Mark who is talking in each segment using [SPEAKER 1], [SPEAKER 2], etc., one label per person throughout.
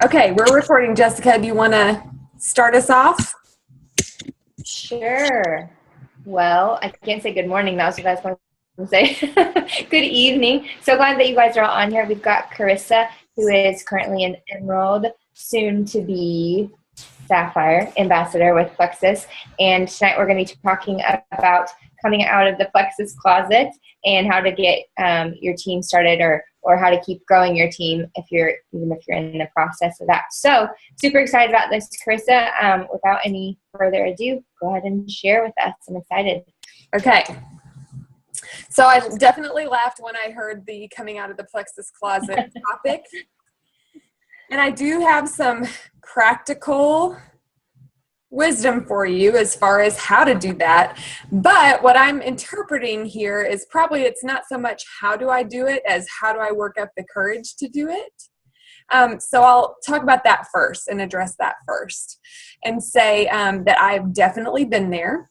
[SPEAKER 1] Okay, we're recording. Jessica, do you want to start us off?
[SPEAKER 2] Sure. Well, I can't say good morning. That was what I was going to say. Good evening. So glad that you guys are all on here. We've got Carissa, who is currently an Emerald, soon to be Sapphire Ambassador with Plexus. And tonight we're going to be talking about coming out of the Plexus closet and how to get your team started or how to keep growing your team even if you're in the process of that. So super excited about this, Carissa. Without any further ado, go ahead and share with us. I'm excited.
[SPEAKER 1] Okay. So I definitely laughed when I heard the coming out of the Plexus closet topic. And I do have some practical wisdom for you as far as how to do that. But what I'm interpreting here is probably it's not so much how do I do it as how do I work up the courage to do it. So I'll talk about that first and address that first and say that I've definitely been there.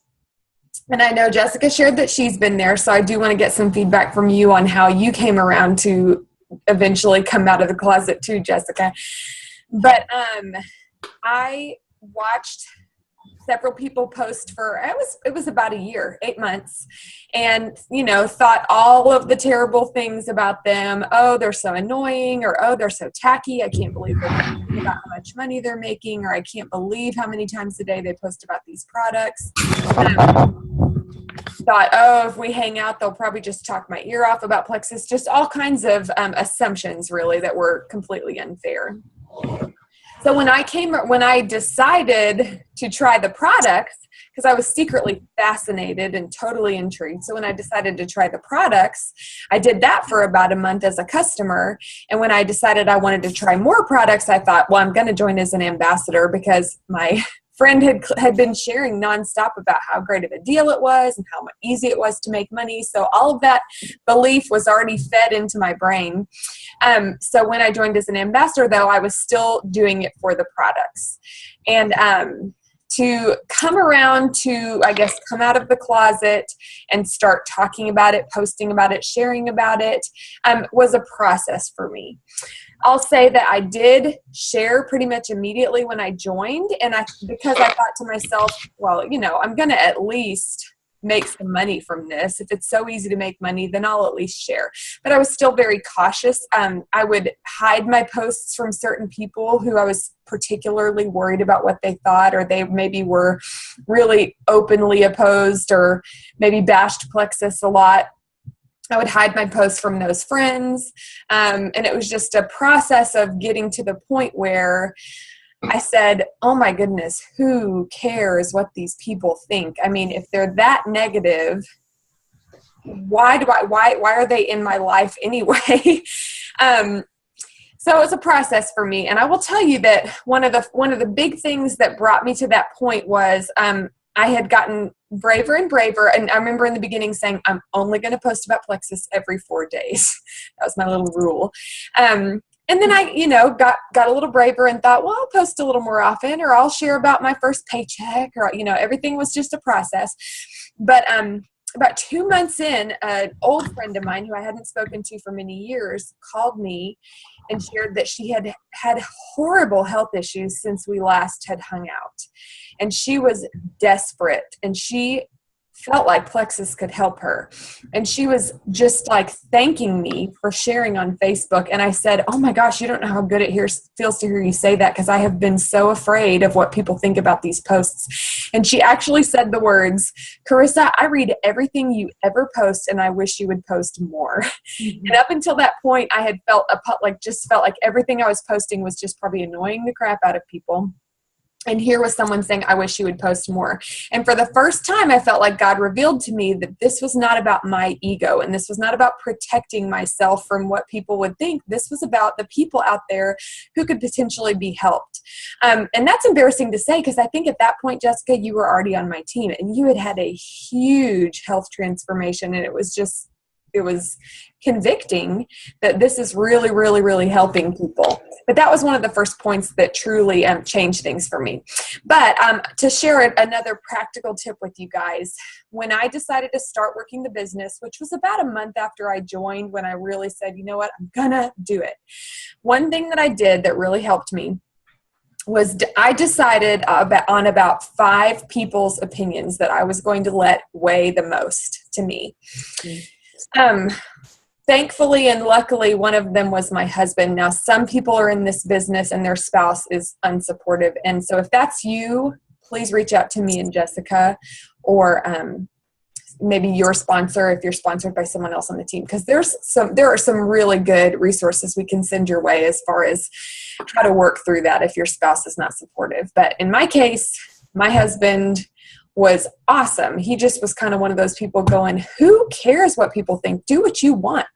[SPEAKER 1] And I know Jessica shared that she's been there. So I do want to get some feedback from you on how you came around to eventually come out of the closet too, Jessica. But I watched several people post for, it was about a year, 8 months, and, thought all of the terrible things about them. Oh, they're so annoying, or, oh, they're so tacky. I can't believe they're talking about how much money they're making, or I can't believe how many times a day they post about these products. Thought, oh, if we hang out, they'll probably just talk my ear off about Plexus. Just all kinds of assumptions, really, that were completely unfair. So when I decided to try the products, because I was secretly fascinated and totally intrigued. So when I decided to try the products, I did that for about a month as a customer. And when I decided I wanted to try more products, I thought, well, I'm going to join as an ambassador because my friend had been sharing nonstop about how great of a deal it was and how easy it was to make money. So all of that belief was already fed into my brain. So when I joined as an ambassador, though, I was still doing it for the products. And to come around to, I guess, come out of the closet and start talking about it, posting about it, sharing about it, was a process for me. I'll say that I did share pretty much immediately when I joined, and because I thought to myself, well, I'm going to at least make some money from this. If it's so easy to make money, then I'll at least share. But I was still very cautious. I would hide my posts from certain people who I was particularly worried about what they thought, or they maybe were really openly opposed or maybe bashed Plexus a lot. I would hide my posts from those friends. And it was just a process of getting to the point where I said, oh my goodness, who cares what these people think? I mean, if they're that negative, why are they in my life anyway? So it was a process for me. And I will tell you that one of the big things that brought me to that point was, I had gotten braver and braver. And I remember in the beginning saying, I'm only going to post about Plexus every 4 days. That was my little rule. And then I, got a little braver and thought, well, I'll post a little more often, or I'll share about my first paycheck, or, everything was just a process. But about 2 months in, an old friend of mine who I hadn't spoken to for many years called me and shared that she had had horrible health issues since we last had hung out. And she was desperate, and she felt like Plexus could help her. And she was just like thanking me for sharing on Facebook. And I said, oh my gosh, you don't know how good it feels to hear you say that, because I have been so afraid of what people think about these posts. And she actually said the words, Carissa, I read everything you ever post, and I wish you would post more. Mm-hmm. And up until that point, I had felt like everything I was posting was just probably annoying the crap out of people. And here was someone saying, I wish you would post more. And for the first time, I felt like God revealed to me that this was not about my ego, and this was not about protecting myself from what people would think. This was about the people out there who could potentially be helped. And that's embarrassing to say, because I think at that point, Jessica, you were already on my team, and you had had a huge health transformation, and it was was convicting that this is really, really, really helping people. But that was one of the first points that truly changed things for me. But to share another practical tip with you guys, when I decided to start working the business, which was about a month after I joined, when I really said, you know what, I'm gonna do it. One thing that I did that really helped me was I decided on about 5 people's opinions that I was going to let weigh the most to me. Thankfully and luckily, one of them was my husband. Now, some people are in this business and their spouse is unsupportive. And so if that's you, please reach out to me and Jessica, or maybe your sponsor if you're sponsored by someone else on the team, because there are some really good resources we can send your way as far as how to work through that if your spouse is not supportive. But in my case, my husband was awesome. He just was kind of one of those people going, who cares what people think? Do what you want.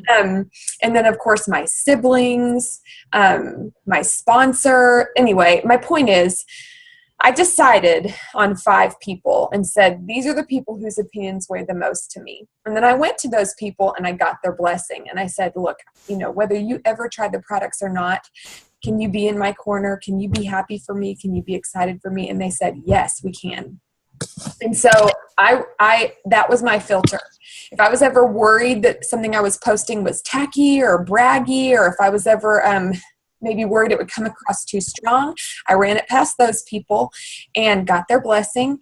[SPEAKER 1] And then, of course, my siblings, my sponsor. Anyway, my point is, I decided on 5 people and said, these are the people whose opinions weigh the most to me. And then I went to those people and I got their blessing. And I said, look, whether you ever tried the products or not, can you be in my corner? Can you be happy for me? Can you be excited for me? And they said, yes, we can. And so that was my filter. If I was ever worried that something I was posting was tacky or braggy, or if I was ever maybe worried it would come across too strong, I ran it past those people and got their blessing.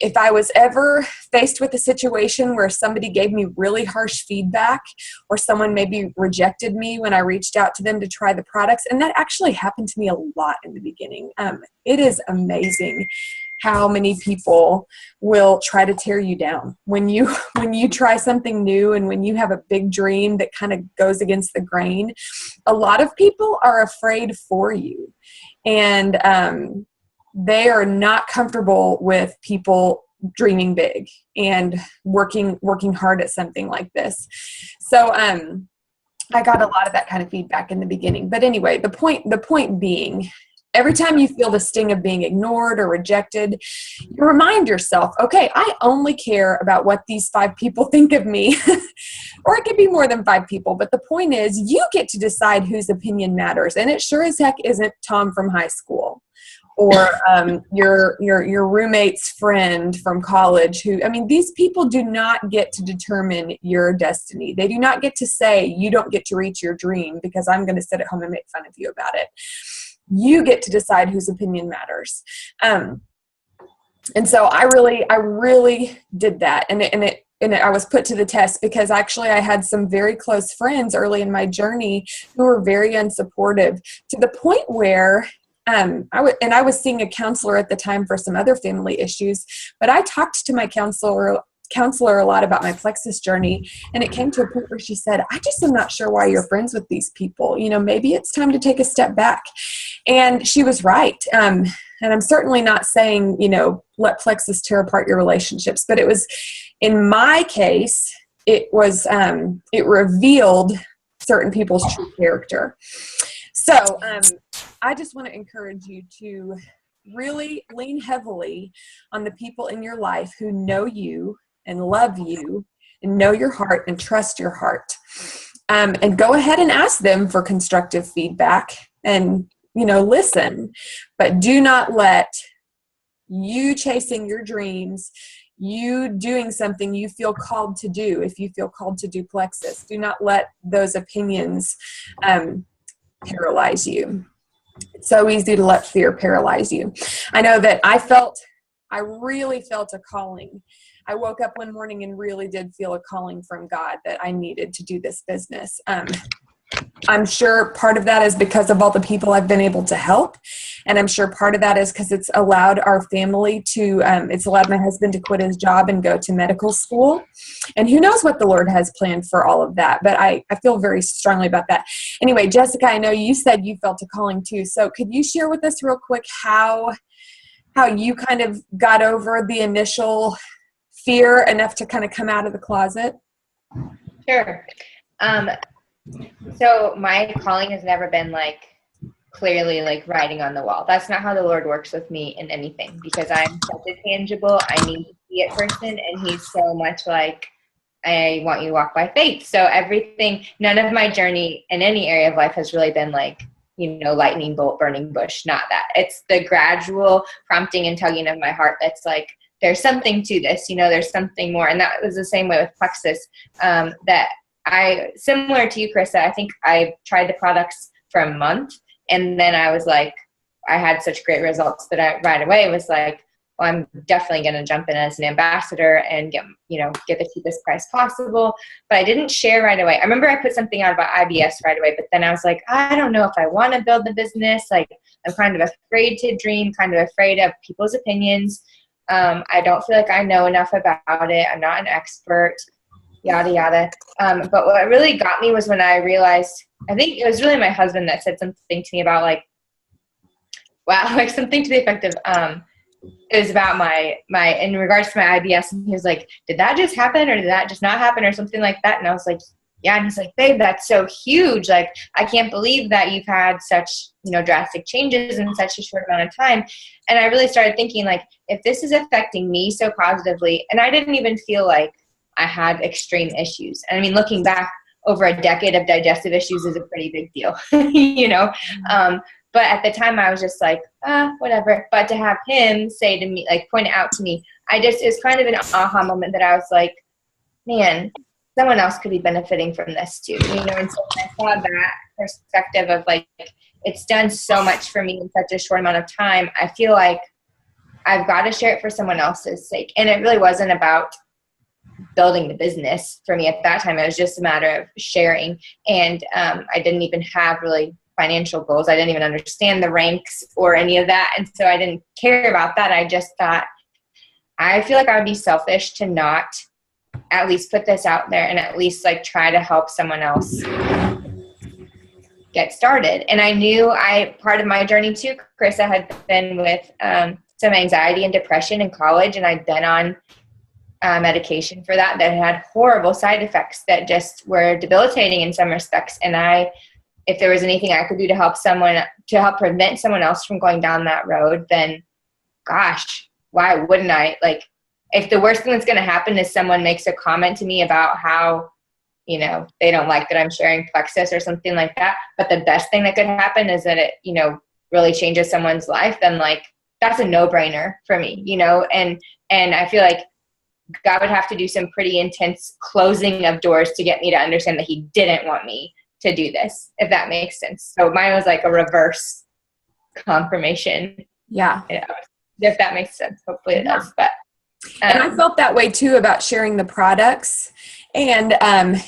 [SPEAKER 1] If I was ever faced with a situation where somebody gave me really harsh feedback, or someone maybe rejected me when I reached out to them to try the products, and that actually happened to me a lot in the beginning. It is amazing how many people will try to tear you down when you try something new, and when you have a big dream that kind of goes against the grain. A lot of people are afraid for you, and they are not comfortable with people dreaming big and working hard at something like this. So I got a lot of that kind of feedback in the beginning. But anyway, the point being, every time you feel the sting of being ignored or rejected, you remind yourself, okay, I only care about what these 5 people think of me. Or it could be more than 5 people. But the point is, you get to decide whose opinion matters. And it sure as heck isn't Tom from high school, or your roommate's friend from college these people do not get to determine your destiny. They do not get to say, you don't get to reach your dream because I'm going to sit at home and make fun of you about it. You get to decide whose opinion matters. And so I really did that. And I was put to the test, because actually I had some very close friends early in my journey who were very unsupportive, to the point where I was seeing a counselor at the time for some other family issues, but I talked to my counselor a lot about my Plexus journey, and it came to a point where she said, I just am not sure why you're friends with these people. Maybe it's time to take a step back. And she was right. And I'm certainly not saying, let Plexus tear apart your relationships, but it was, in my case, it revealed certain people's true character. So I just want to encourage you to really lean heavily on the people in your life who know you and love you and know your heart and trust your heart. And go ahead and ask them for constructive feedback and, listen. But do not let you chasing your dreams, you doing something you feel called to do, if you feel called to do Plexus, do not let those opinions paralyze you. It's so easy to let fear paralyze you. I know that I really felt a calling. I woke up one morning and really did feel a calling from God that I needed to do this business. I'm sure part of that is because of all the people I've been able to help. And I'm sure part of that is because it's allowed our family to, it's allowed my husband to quit his job and go to medical school. And who knows what the Lord has planned for all of that. But I feel very strongly about that. Anyway, Jessica, I know you said you felt a calling too. So could you share with us real quick how you kind of got over the initial fear enough to kind of come out of the closet?
[SPEAKER 2] Sure. So my calling has never been clearly writing on the wall. That's not how the Lord works with me in anything, because I'm such a tangible, I need to see it person, and he's so much I want you to walk by faith. So everything, none of my journey in any area of life has really been like, lightning bolt, burning bush, not that. It's the gradual prompting and tugging of my heart that's like, there's something to this, there's something more. And that was the same way with Plexus, that similar to you, Carissa, I think I tried the products for a month, and then I was like, I had such great results that I right away was like, well, I'm definitely going to jump in as an ambassador and get the cheapest price possible. But I didn't share right away. I remember I put something out about IBS right away, but then I was like, I don't know if I want to build the business. Like, I'm kind of afraid to dream, kind of afraid of people's opinions. I don't feel like I know enough about it. I'm not an expert, yada, yada. But what really got me was when I realized, I think it was really my husband that said something to me about like, wow, like something to the effect of, it was about my in regards to my IBS, and he was like, did that just happen or did that just not happen or something like that? And I was like, yeah. And he's like, babe, that's so huge. Like, I can't believe that you've had such, drastic changes in such a short amount of time. And I really started thinking, like, if this is affecting me so positively, and I didn't even feel like I had extreme issues. And I mean, looking back, over a decade of digestive issues is a pretty big deal, But at the time I was just like, whatever. But to have him say to me, like, point it out to me, it's kind of an aha moment that I was like, man, someone else could be benefiting from this too. And so when I saw that perspective of like, it's done so much for me in such a short amount of time, I feel like I've got to share it for someone else's sake. And it really wasn't about building the business for me at that time. It was just a matter of sharing. And I didn't even have really financial goals. I didn't even understand the ranks or any of that. And so I didn't care about that. I just thought, I feel like I would be selfish to not at least put this out there and at least like try to help someone else get started. And I knew part of my journey too, Carissa, had been with some anxiety and depression in college. And I'd been on medication for that had horrible side effects that just were debilitating in some respects. And if there was anything I could do to help prevent someone else from going down that road, then gosh, why wouldn't I? Like, if the worst thing that's going to happen is someone makes a comment to me about how, they don't like that I'm sharing Plexus or something like that, but the best thing that could happen is that it, really changes someone's life, then like, that's a no-brainer for me, and I feel like God would have to do some pretty intense closing of doors to get me to understand that he didn't want me to do this, if that makes sense. So mine was like a reverse confirmation.
[SPEAKER 1] Yeah.
[SPEAKER 2] If that makes sense. Hopefully it does. But
[SPEAKER 1] and I felt that way too about sharing the products. And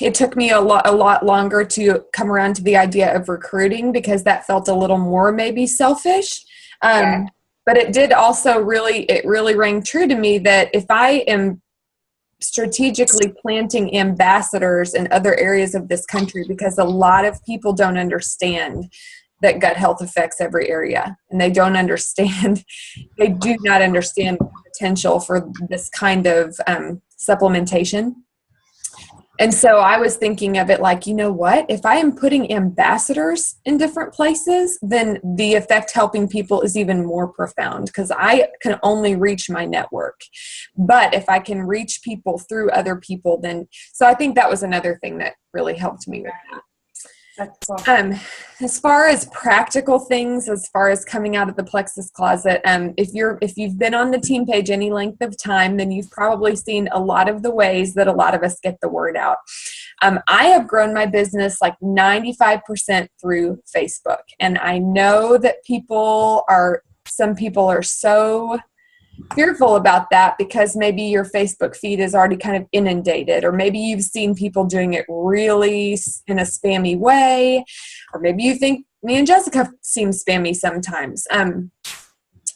[SPEAKER 1] it took me a lot longer to come around to the idea of recruiting, because that felt a little more maybe selfish. But it did also really rang true to me that if I am strategically planting ambassadors in other areas of this country, because a lot of people don't understand that gut health affects every area, and they do not understand the potential for this kind of supplementation. And so I was thinking of it like, you know what, if I am putting ambassadors in different places, then the effect helping people is even more profound, because I can only reach my network. But if I can reach people through other people, then, so I think that was another thing that really helped me with that.
[SPEAKER 2] That's cool.
[SPEAKER 1] As far as practical things, as far as coming out of the Plexus closet, if you've been on the team page any length of time, then you've probably seen a lot of the ways that a lot of us get the word out. I have grown my business like 95% through Facebook, and I know that some people are so fearful about that because maybe your Facebook feed is already kind of inundated, or maybe you've seen people doing it really in a spammy way, or maybe you think me and Jessica seem spammy sometimes.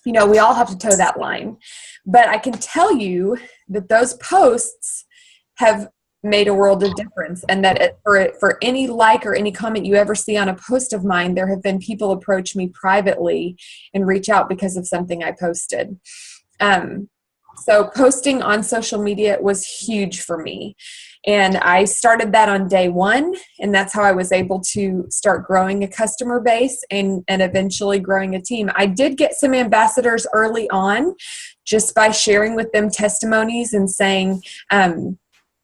[SPEAKER 1] We all have to toe that line. But I can tell you that those posts have made a world of difference, and that for any like or any comment you ever see on a post of mine, there have been people approach me privately and reach out because of something I posted. So posting on social media was huge for me. And I started that on day one, and that's how I was able to start growing a customer base and eventually growing a team. I did get some ambassadors early on just by sharing with them testimonies and saying,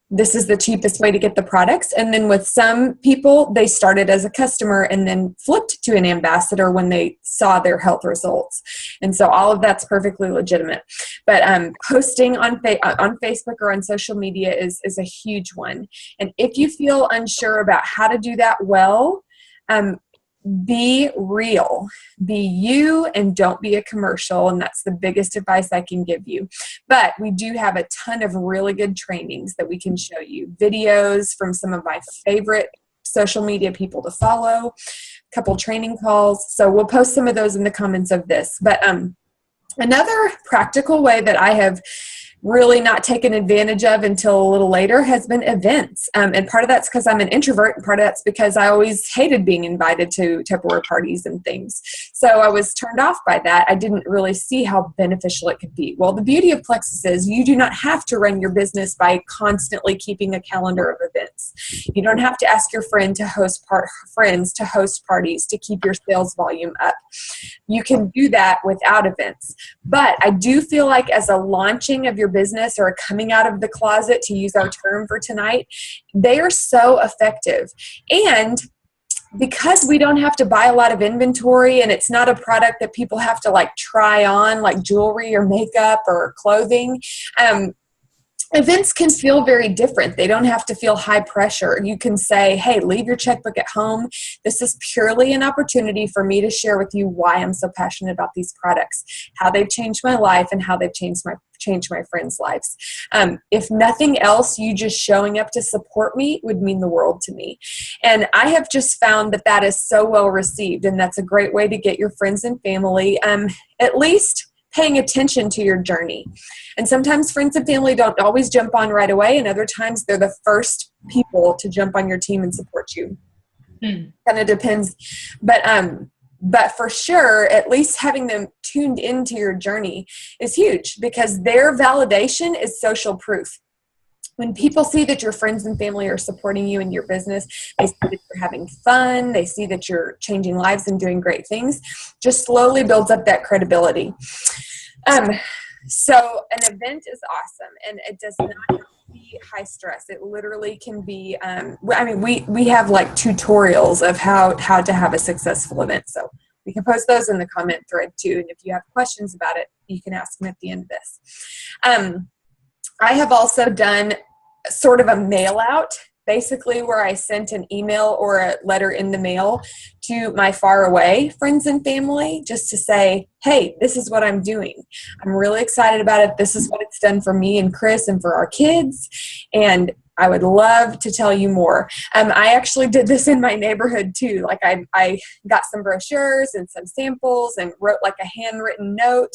[SPEAKER 1] this is the cheapest way to get the products. And then with some people, they started as a customer and then flipped to an ambassador when they saw their health results. And so all of that's perfectly legitimate. But posting on Facebook or on social media is a huge one. And if you feel unsure about how to do that well, be real, be you, and don't be a commercial. And that's the biggest advice I can give you. But we do have a ton of really good trainings that we can show you, videos from some of my favorite social media people to follow, a couple training calls. So we'll post some of those in the comments of this. But another practical way that I have really not taken advantage of until a little later has been events. And part of that's because I'm an introvert, and part of that's because I always hated being invited to Tupperware parties and things. So I was turned off by that. I didn't really see how beneficial it could be. Well, the beauty of Plexus is you do not have to run your business by constantly keeping a calendar of events. You don't have to ask your friends to host parties to keep your sales volume up. You can do that without events. But I do feel like as a launching of your business or coming out of the closet, to use our term for tonight, they are so effective. And because we don't have to buy a lot of inventory, and it's not a product that people have to like try on, like jewelry or makeup or clothing, events can feel very different. They don't have to feel high pressure. You can say, hey, leave your checkbook at home. This is purely an opportunity for me to share with you why I'm so passionate about these products, how they've changed my life, and how they've changed my friends' lives. If nothing else, you just showing up to support me would mean the world to me. And I have just found that that is so well received, and that's a great way to get your friends and family at least paying attention to your journey. And sometimes friends and family don't always jump on right away, and other times they're the first people to jump on your team and support you. Kind of depends. But for sure, at least having them tuned into your journey is huge, because their validation is social proof. When people see that your friends and family are supporting you in your business, they see that you're having fun, they see that you're changing lives and doing great things, just slowly builds up that credibility. So an event is awesome, and it does not have to be high stress. It literally can be, we have like tutorials of how to have a successful event. So we can post those in the comment thread too. And if you have questions about it, you can ask them at the end of this. I have also done sort of a mail out, basically where I sent an email or a letter in the mail to my far away friends and family just to say, hey, this is what I'm doing. I'm really excited about it. This is what it's done for me and Chris and for our kids. And I would love to tell you more. I actually did this in my neighborhood too. Like I got some brochures and some samples and wrote like a handwritten note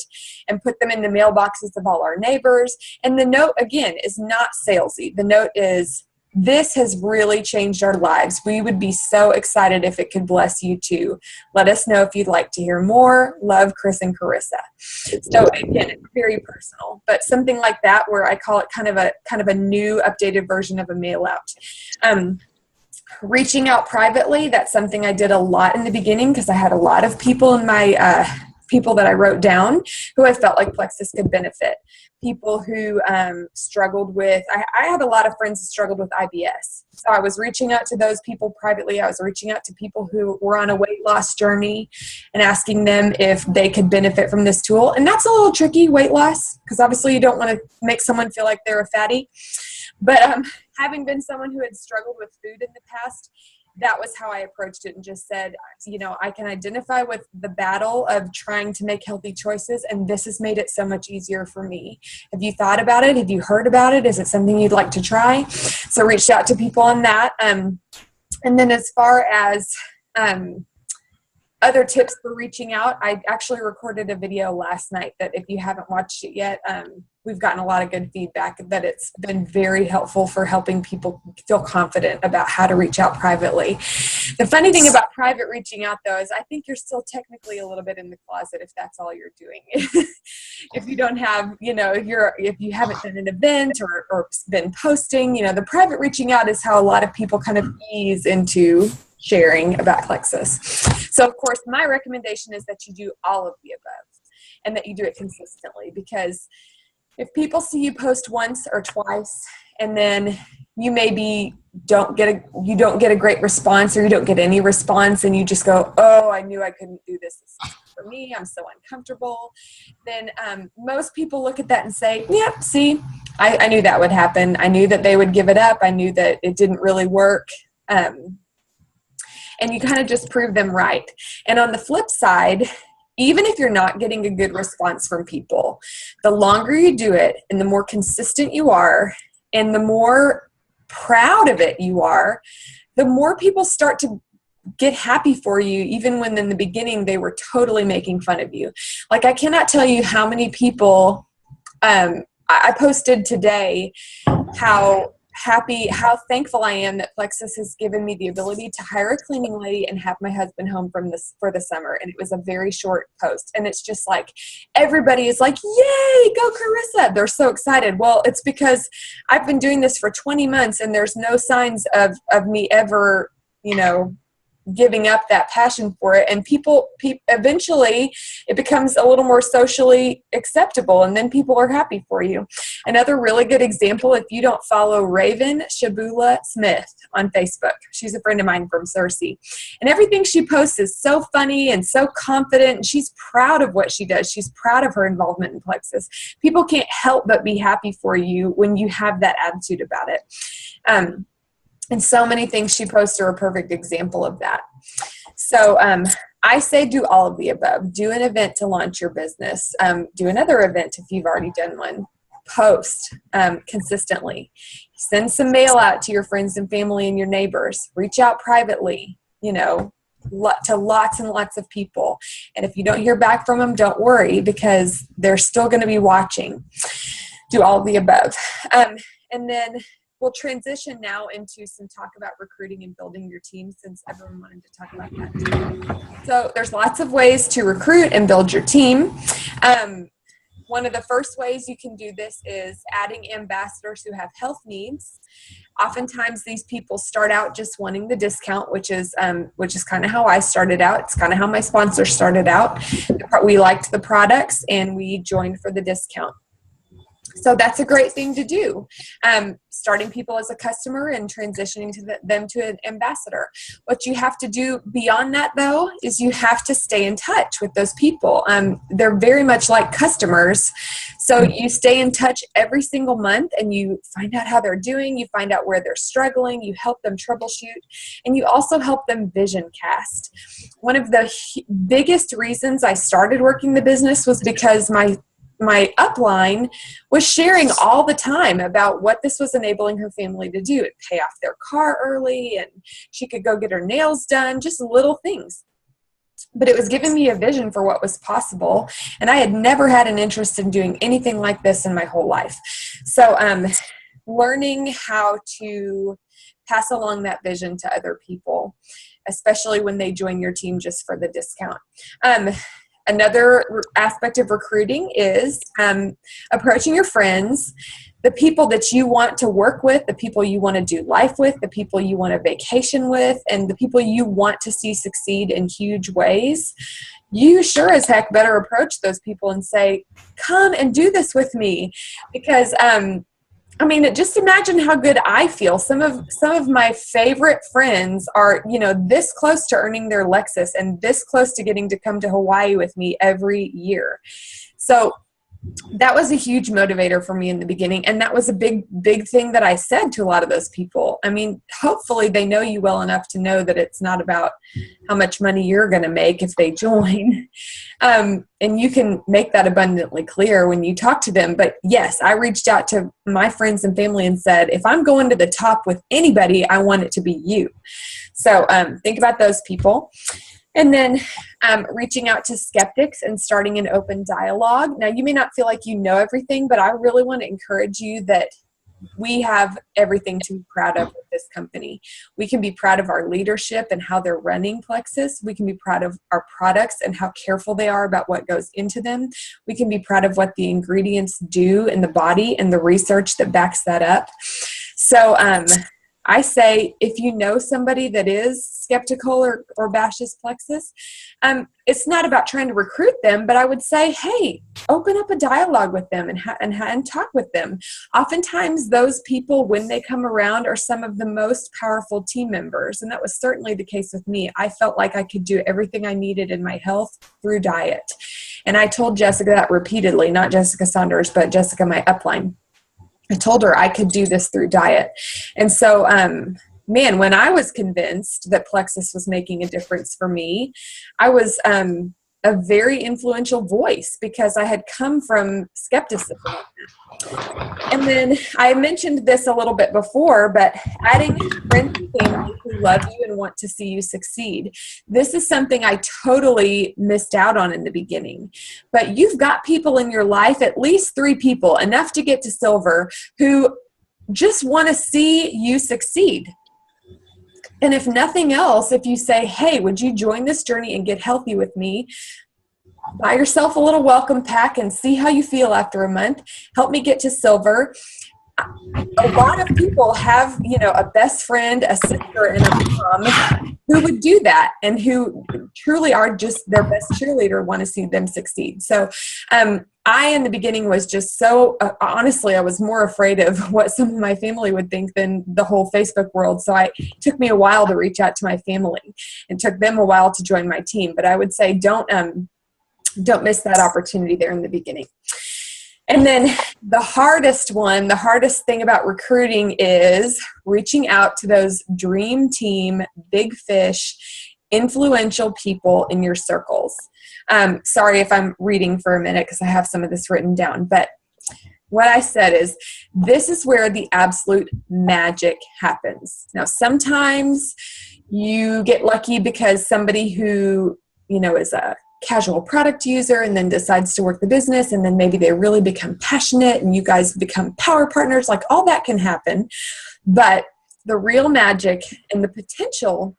[SPEAKER 1] and put them in the mailboxes of all our neighbors. And the note, again, is not salesy. The note is, this has really changed our lives. We would be so excited if it could bless you too. Let us know if you'd like to hear more. Love, Chris and Carissa. So again, it's very personal, but something like that where I call it kind of a new updated version of a mail out. Reaching out privately, that's something I did a lot in the beginning because I had a lot of people in my people that I wrote down who I felt like Plexus could benefit. People who struggled with, I had a lot of friends who struggled with IBS. So I was reaching out to those people privately. I was reaching out to people who were on a weight loss journey and asking them if they could benefit from this tool. And that's a little tricky, weight loss, because obviously you don't want to make someone feel like they're a fatty. But having been someone who had struggled with food in the past, that was how I approached it and just said, I can identify with the battle of trying to make healthy choices, and this has made it so much easier for me. Have you thought about it? Have you heard about it? Is it something you'd like to try? So reached out to people on that. And then as far as other tips for reaching out, I actually recorded a video last night that if you haven't watched it yet, we've gotten a lot of good feedback that it's been very helpful for helping people feel confident about how to reach out privately. The funny thing about private reaching out, though, is I think you're still technically a little bit in the closet if that's all you're doing. If you don't have, if you haven't done an event or been posting, the private reaching out is how a lot of people kind of ease into sharing about Plexus. So, of course, my recommendation is that you do all of the above and that you do it consistently, because If people see you post once or twice, and then you maybe don't get a great response, or you don't get any response, and you just go, oh, I knew I couldn't do this. This is for me. I'm so uncomfortable. Then most people look at that and say, yeah, see, I knew that would happen. I knew that they would give it up. I knew that it didn't really work. And you kind of just prove them right. And on the flip side, even if you're not getting a good response from people, the longer you do it and the more consistent you are and the more proud of it you are, the more people start to get happy for you, even when in the beginning they were totally making fun of you. Like, I cannot tell you how many people, I posted today how thankful I am that Plexus has given me the ability to hire a cleaning lady and have my husband home for the summer. And it was a very short post. And it's just like, everybody is like, yay, go Carissa. They're so excited. Well, it's because I've been doing this for 20 months and there's no signs of me ever, giving up that passion for it. And people eventually it becomes a little more socially acceptable, and then people are happy for you. Another really good example, if you don't follow Raven Shabula Smith on Facebook, she's a friend of mine from Cersei, and everything she posts is so funny and so confident, and she's proud of what she does. She's proud of her involvement in Plexus. People can't help but be happy for you when you have that attitude about it. And so many things she posts are a perfect example of that. So I say do all of the above. Do an event to launch your business. Do another event if you've already done one. Post consistently. Send some mail out to your friends and family and your neighbors. Reach out privately, to lots and lots of people. And if you don't hear back from them, don't worry, because they're still going to be watching. Do all of the above. And then we'll transition now into some talk about recruiting and building your team, since everyone wanted to talk about that too. So there's lots of ways to recruit and build your team. One of the first ways you can do this is adding ambassadors who have health needs. Oftentimes these people start out just wanting the discount, which is kind of how I started out. It's kind of how my sponsor started out. We liked the products and we joined for the discount. So that's a great thing to do, starting people as a customer and transitioning them to an ambassador. What you have to do beyond that, though, is you have to stay in touch with those people. They're very much like customers. So you stay in touch every single month and you find out how they're doing. You find out where they're struggling. You help them troubleshoot. And you also help them vision cast. One of the biggest reasons I started working the business was because my upline was sharing all the time about what this was enabling her family to do. It'd pay off their car early, and she could go get her nails done, just little things. But it was giving me a vision for what was possible, and I had never had an interest in doing anything like this in my whole life. So learning how to pass along that vision to other people, especially when they join your team just for the discount. Another aspect of recruiting is approaching your friends, the people that you want to work with, the people you want to do life with, the people you want to vacation with, and the people you want to see succeed in huge ways. You sure as heck better approach those people and say, come and do this with me. Because just imagine how good I feel. Some of my favorite friends are, this close to earning their Lexus and this close to getting to come to Hawaii with me every year. So that was a huge motivator for me in the beginning. And that was a big thing that I said to a lot of those people. Hopefully they know you well enough to know that it's not about how much money you're going to make if they join. And you can make that abundantly clear when you talk to them. But yes, I reached out to my friends and family and said, if I'm going to the top with anybody, I want it to be you. So think about those people. And then reaching out to skeptics and starting an open dialogue. Now, you may not feel like you know everything, but I really want to encourage you that we have everything to be proud of with this company. We can be proud of our leadership and how they're running Plexus. We can be proud of our products and how careful they are about what goes into them. We can be proud of what the ingredients do in the body and the research that backs that up. So I say, if you know somebody that is skeptical or bashes Plexus, it's not about trying to recruit them, but I would say, hey, open up a dialogue with them and talk with them. Oftentimes those people, when they come around, are some of the most powerful team members. And that was certainly the case with me. I felt like I could do everything I needed in my health through diet. And I told Jessica that repeatedly, not Jessica Saunders, but Jessica, my upline. I told her I could do this through diet. And so, man, when I was convinced that Plexus was making a difference for me, I was a very influential voice because I had come from skepticism. And then I mentioned this a little bit before, but adding friends and family who love you and want to see you succeed. This is something I totally missed out on in the beginning. But you've got people in your life, at least 3 people, enough to get to silver, who just want to see you succeed. And if nothing else, if you say, hey, would you join this journey and get healthy with me? Buy yourself a little welcome pack and see how you feel after a month. Help me get to silver. A lot of people have, a best friend, a sister, and a mom who would do that and who truly are just their best cheerleader, want to see them succeed. So I, in the beginning, was just so, honestly, I was more afraid of what some of my family would think than the whole Facebook world. So it took me a while to reach out to my family and took them a while to join my team. But I would say don't miss that opportunity there in the beginning. And then the hardest thing about recruiting is reaching out to those dream team, big fish, influential people in your circles. Sorry if I'm reading for a minute because I have some of this written down, but what I said is this is where the absolute magic happens. Now, sometimes you get lucky because somebody who, is a casual product user and then decides to work the business, and then maybe they really become passionate and you guys become power partners. Like, all that can happen. But the real magic and the potential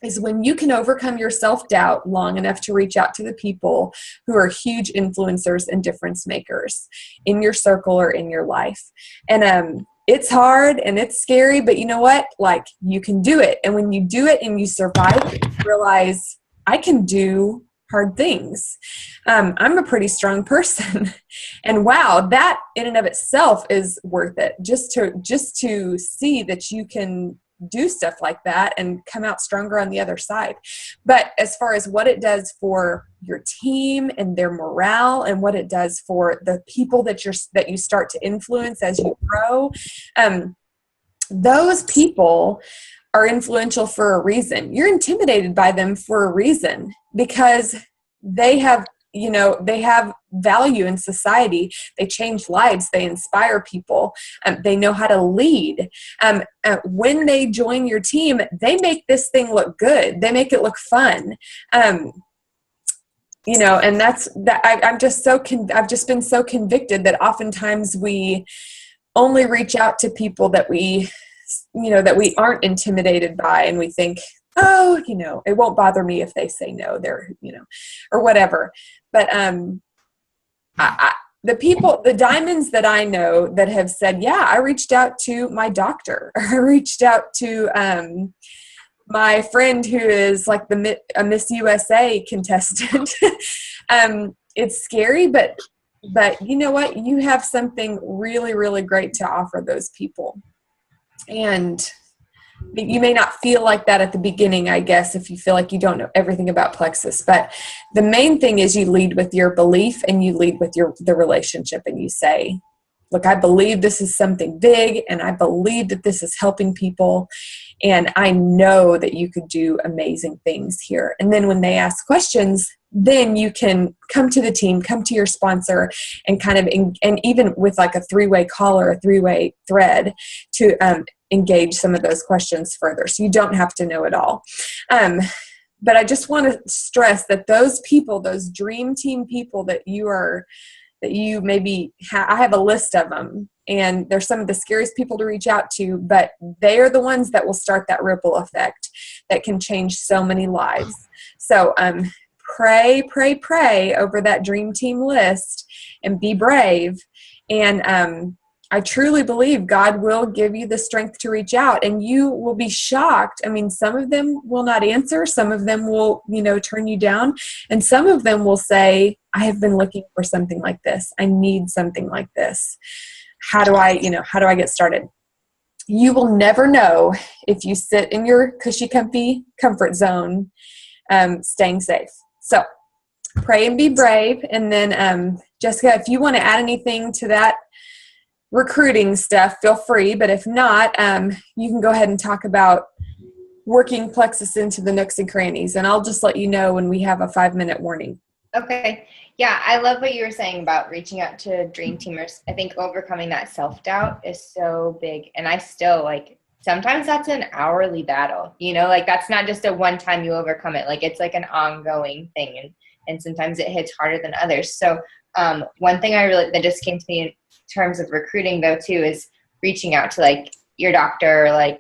[SPEAKER 1] is when you can overcome your self-doubt long enough to reach out to the people who are huge influencers and difference makers in your circle or in your life. And it's hard and it's scary, but you know what? Like, you can do it. And when you do it and you survive, you realize I can do hard things. I'm a pretty strong person. And wow, that in and of itself is worth it. Just to see that you can do stuff like that and come out stronger on the other side. But as far as what it does for your team and their morale and what it does for the people that you start to influence as you grow, those people are influential for a reason. You're intimidated by them for a reason because they have value in society. They change lives. They inspire people. They know how to lead. When they join your team, they make this thing look good. They make it look fun. And that's that. I've just been so convicted that oftentimes we only reach out to people that we aren't intimidated by, and we think, oh, it won't bother me if they say no, they're, or whatever. But the diamonds that I know that have said, yeah, I reached out to my doctor, or I reached out to my friend who is like a Miss USA contestant. It's scary, but you know what? You have something really, really great to offer those people. And you may not feel like that at the beginning, I guess, if you feel like you don't know everything about Plexus. But the main thing is you lead with your belief and you lead with the relationship, and you say, look, I believe this is something big, and I believe that this is helping people, and I know that you could do amazing things here. And then when they ask questions, then you can come to the team, come to your sponsor, and and even with like a 3-way call or a 3-way thread to engage some of those questions further. So you don't have to know it all. But I just want to stress that those people, those dream team people I have a list of them, and they're some of the scariest people to reach out to, but they are the ones that will start that ripple effect that can change so many lives. So pray over that dream team list and be brave. And I truly believe God will give you the strength to reach out, and you will be shocked. I mean, some of them will not answer. Some of them will, turn you down. And some of them will say, I have been looking for something like this. I need something like this. How do I get started? You will never know if you sit in your cushy, comfy comfort zone, staying safe. So pray and be brave. And then, Jessica, if you want to add anything to that recruiting stuff, feel free. But if not, you can go ahead and talk about working Plexus into the nooks and crannies. And I'll just let you know when we have a 5-minute warning.
[SPEAKER 2] Okay. Yeah, I love what you were saying about reaching out to dream teamers. I think overcoming that self-doubt is so big. And I still sometimes that's an hourly battle, that's not just a one time you overcome it. It's like an ongoing thing. And sometimes it hits harder than others. So one thing that just came to me in terms of recruiting though too is reaching out to your doctor, or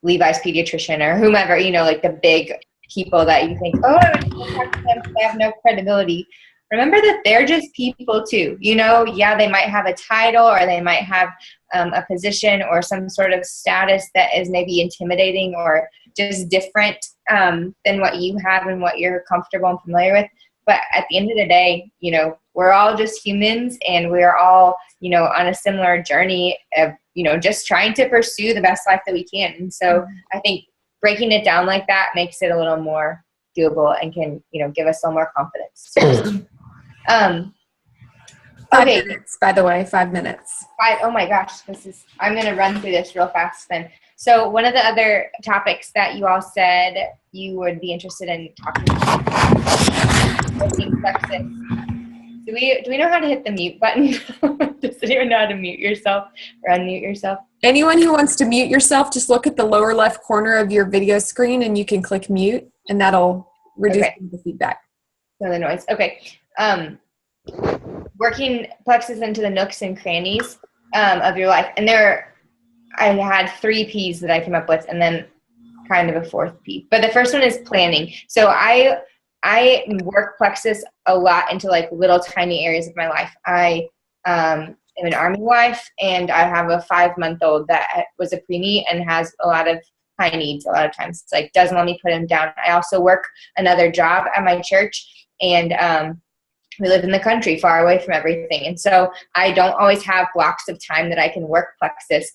[SPEAKER 2] Levi's pediatrician or whomever, the big people that you think, oh, I would talk to them, they have no credibility. Remember that they're just people too. Yeah, they might have a title, or they might have a position or some sort of status that is maybe intimidating or just different than what you have and what you're comfortable and familiar with. But at the end of the day, we're all just humans, and we're all, on a similar journey of, just trying to pursue the best life that we can. And so I think breaking it down like that makes it a little more doable and can, give us a little more confidence.
[SPEAKER 1] 5 minutes, by the way, 5 minutes.
[SPEAKER 2] Oh my gosh, I'm going to run through this real fast then. So one of the other topics that you all said you would be interested in talking about, Team Plexus. Do we know how to hit the mute button? Does anyone know how to mute yourself or unmute yourself?
[SPEAKER 1] Anyone who wants to mute yourself, just look at the lower left corner of your video screen and you can click mute, and that'll reduce the feedback.
[SPEAKER 2] So the noise. Okay. Working Plexus into the nooks and crannies of your life. And I had 3 P's that I came up with, and then kind of a 4th P. But the first one is planning. So I work Plexus a lot into little tiny areas of my life. I am an Army wife, and I have a 5-month-old that was a preemie and has a lot of high needs a lot of times. It's doesn't let me put him down. I also work another job at my church, and we live in the country far away from everything. And so I don't always have blocks of time that I can work Plexus.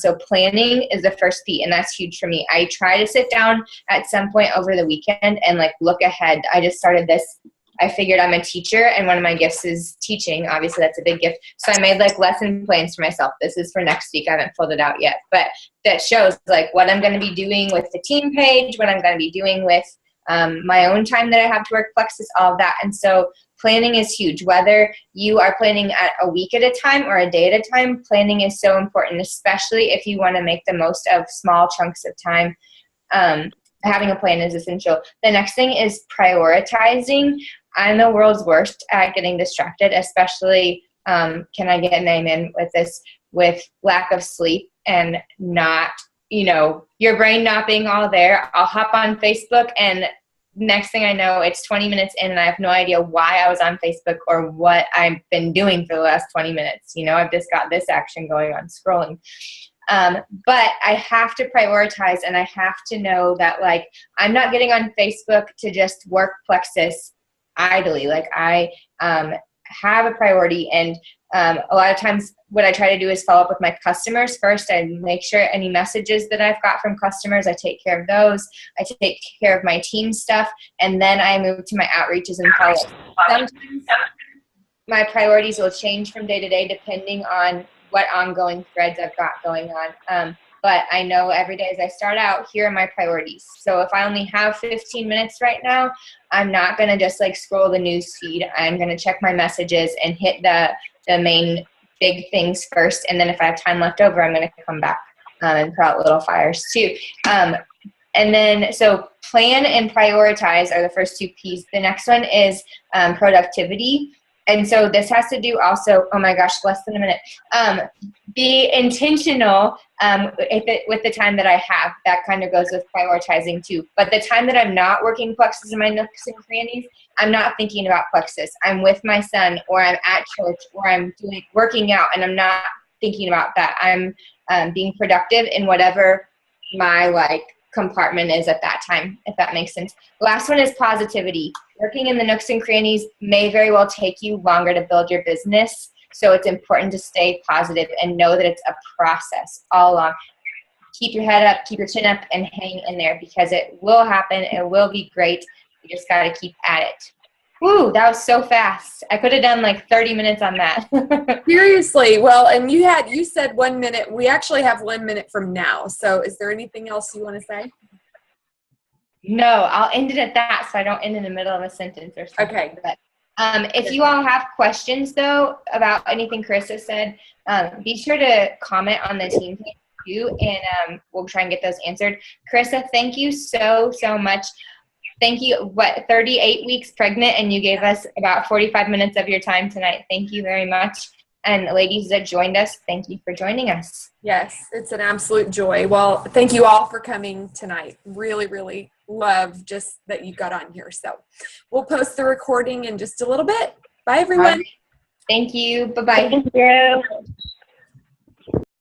[SPEAKER 2] So planning is the first P, and that's huge for me. I try to sit down at some point over the weekend and look ahead. I just started this. I figured I'm a teacher, and one of my gifts is teaching. Obviously, that's a big gift. So I made lesson plans for myself. This is for next week. I haven't filled it out yet, but that shows what I'm going to be doing with the team page, what I'm going to be doing with my own time that I have to work Plexus, all of that. And so planning is huge. Whether you are planning at a week at a time or a day at a time, planning is so important, especially if you want to make the most of small chunks of time. Having a plan is essential. The next thing is prioritizing. I'm the world's worst at getting distracted, especially, can I get an amen with this, with lack of sleep and not, your brain not being all there. I'll hop on Facebook, and next thing I know, it's 20 minutes in, and I have no idea why I was on Facebook or what I've been doing for the last 20 minutes. I've just got this action going on scrolling. But I have to prioritize, and I have to know that I'm not getting on Facebook to just work Plexus idly. I have a priority, and a lot of times what I try to do is follow up with my customers first. I make sure any messages that I've got from customers, I take care of those. I take care of my team stuff, and then I move to my outreaches and follow-up. Sometimes my priorities will change from day to day depending on what ongoing threads I've got going on. But I know every day as I start out, here are my priorities. So if I only have 15 minutes right now, I'm not going to just scroll the news feed. I'm going to check my messages and hit the main big things first. And then if I have time left over, I'm going to come back and put out little fires too. And then, so plan and prioritize are the first 2 P's. The next one is productivity. And so this has to do also, oh my gosh, less than a minute. Be intentional with the time that I have. That kind of goes with prioritizing too. But the time that I'm not working Plexus in my nooks and crannies, I'm not thinking about Plexus. I'm with my son, or I'm at church, or I'm working out, and I'm not thinking about that I'm being productive in whatever my like compartment is at that time, if that makes sense. Last one is positivity. Working in the nooks and crannies may very well take you longer to build your business. So it's important to stay positive and know that it's a process all along. Keep your head up, keep your chin up, and hang in there because it will happen. It will be great. You just got to keep at it. Woo, that was so fast. I could have done like 30 minutes on that.
[SPEAKER 1] Seriously. Well, and you said 1 minute. We actually have 1 minute from now. So is there anything else you want to say?
[SPEAKER 2] No, I'll end it at that so I don't end in the middle of a sentence or something.
[SPEAKER 1] Okay.
[SPEAKER 2] But if you all have questions, though, about anything Carissa said, be sure to comment on the team page too, and we'll try and get those answered. Carissa, thank you so much. Thank you. 38 weeks pregnant, and you gave us about 45 minutes of your time tonight. Thank you very much. And ladies that joined us, thank you for joining us.
[SPEAKER 1] Yes, it's an absolute joy. Well, thank you all for coming tonight. Really, really love just that you got on here. So we'll post the recording in just a little bit. Bye, everyone.
[SPEAKER 2] Thank you. Bye-bye.
[SPEAKER 3] Thank you.